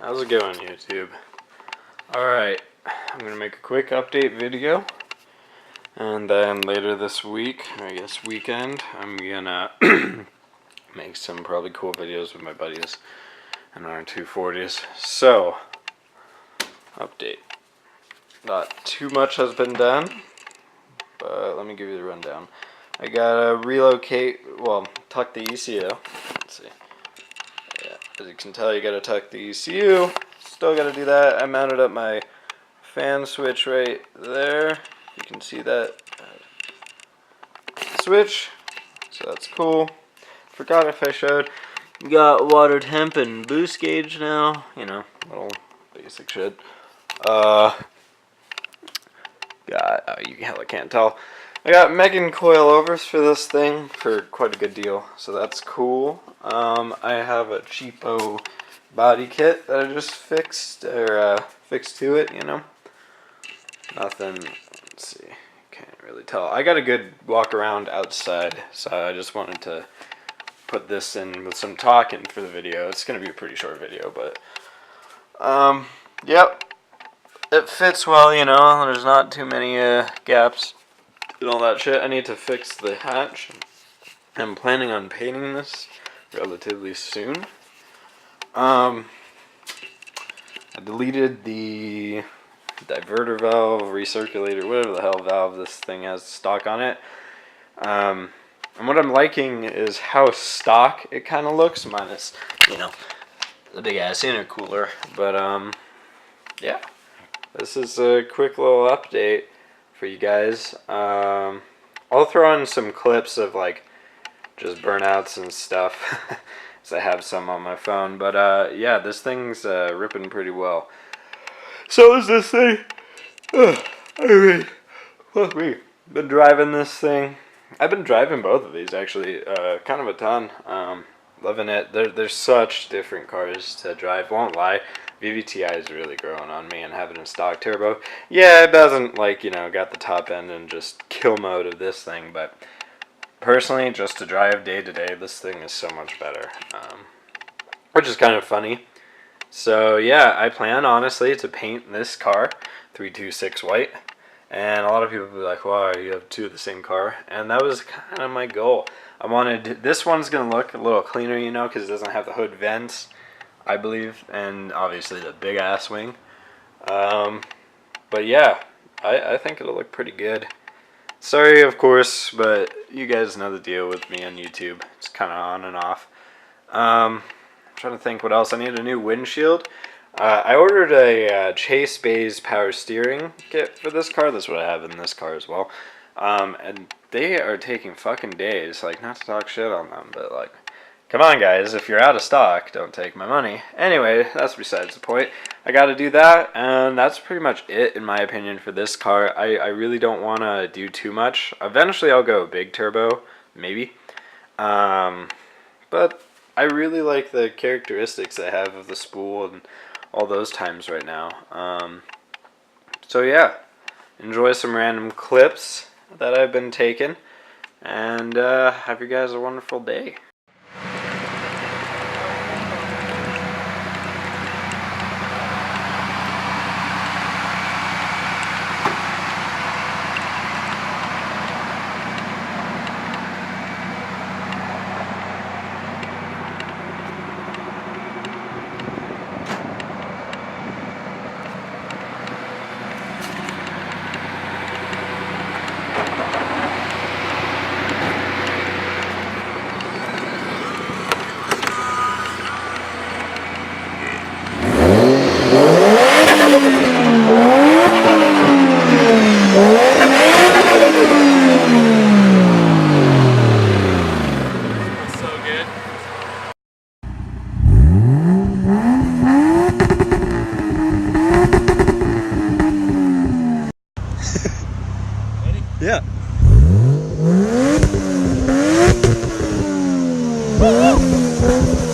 How's it going, YouTube? Alright, I'm gonna make a quick update video, and then later this week, or I guess weekend, I'm gonna make some probably cool videos with my buddies and our 240s. So, update. Not too much has been done, but let me give you the rundown. I gotta relocate, well, tuck the ECU. Let's see. Yeah, as you can tell, you gotta tuck the ECU. Still gotta do that. I mounted up my fan switch right there. You can see that switch, so that's cool. Forgot if I showed. We got water temp and boost gauge now. You know, little basic shit. You hella can't tell. I got Megan coilovers for this thing for quite a good deal, so that's cool. I have a cheapo body kit that I just fixed, or fixed to it, you know. Nothing, let's see, can't really tell. I got a good walk around outside, so I just wanted to put this in with some talking for the video. It's going to be a pretty short video, but, yep. It fits well, you know, there's not too many gaps and all that shit. I need to fix the hatch. I'm planning on painting this relatively soon. I deleted the diverter valve, recirculator, whatever the hell valve this thing has stock on it. And what I'm liking is how stock it kind of looks, minus, you know, the big ass intercooler. But, yeah. This is a quick little update for you guys. I'll throw in some clips of like just burnouts and stuff, as I have some on my phone. But yeah, this thing's ripping pretty well. So is this thing. We've been driving this thing. I've been driving both of these actually, kind of a ton. Loving it. They're such different cars to drive. Won't lie. vvti is really growing on me, and having a stock turbo. Yeah, it doesn't, like, you know, got the top end and just kill mode of this thing, but personally, just to drive day to day, this thing is so much better. Which is kind of funny. So yeah, I plan honestly to paint this car 326 white, and a lot of people will be like, wow, you have two of the same car, and that was kind of my goal. I wanted, this one's gonna look a little cleaner, you know, because it doesn't have the hood vents, I believe, and obviously the big ass wing. But yeah, I think it'll look pretty good. Sorry, of course, but you guys know the deal with me on YouTube. It's kind of on and off. I'm trying to think what else. I need a new windshield. I ordered a Chase Bays power steering kit for this car. That's what I have in this car as well. And they are taking fucking days. Like, not to talk shit on them, but like, come on guys, if you're out of stock, don't take my money. Anyway, that's besides the point. I gotta do that, and that's pretty much it, in my opinion, for this car. I really don't want to do too much. Eventually I'll go big turbo, maybe. But I really like the characteristics I have of the spool and all those times right now. So yeah, enjoy some random clips that I've been taking, and have you guys a wonderful day. Yeah. Woo!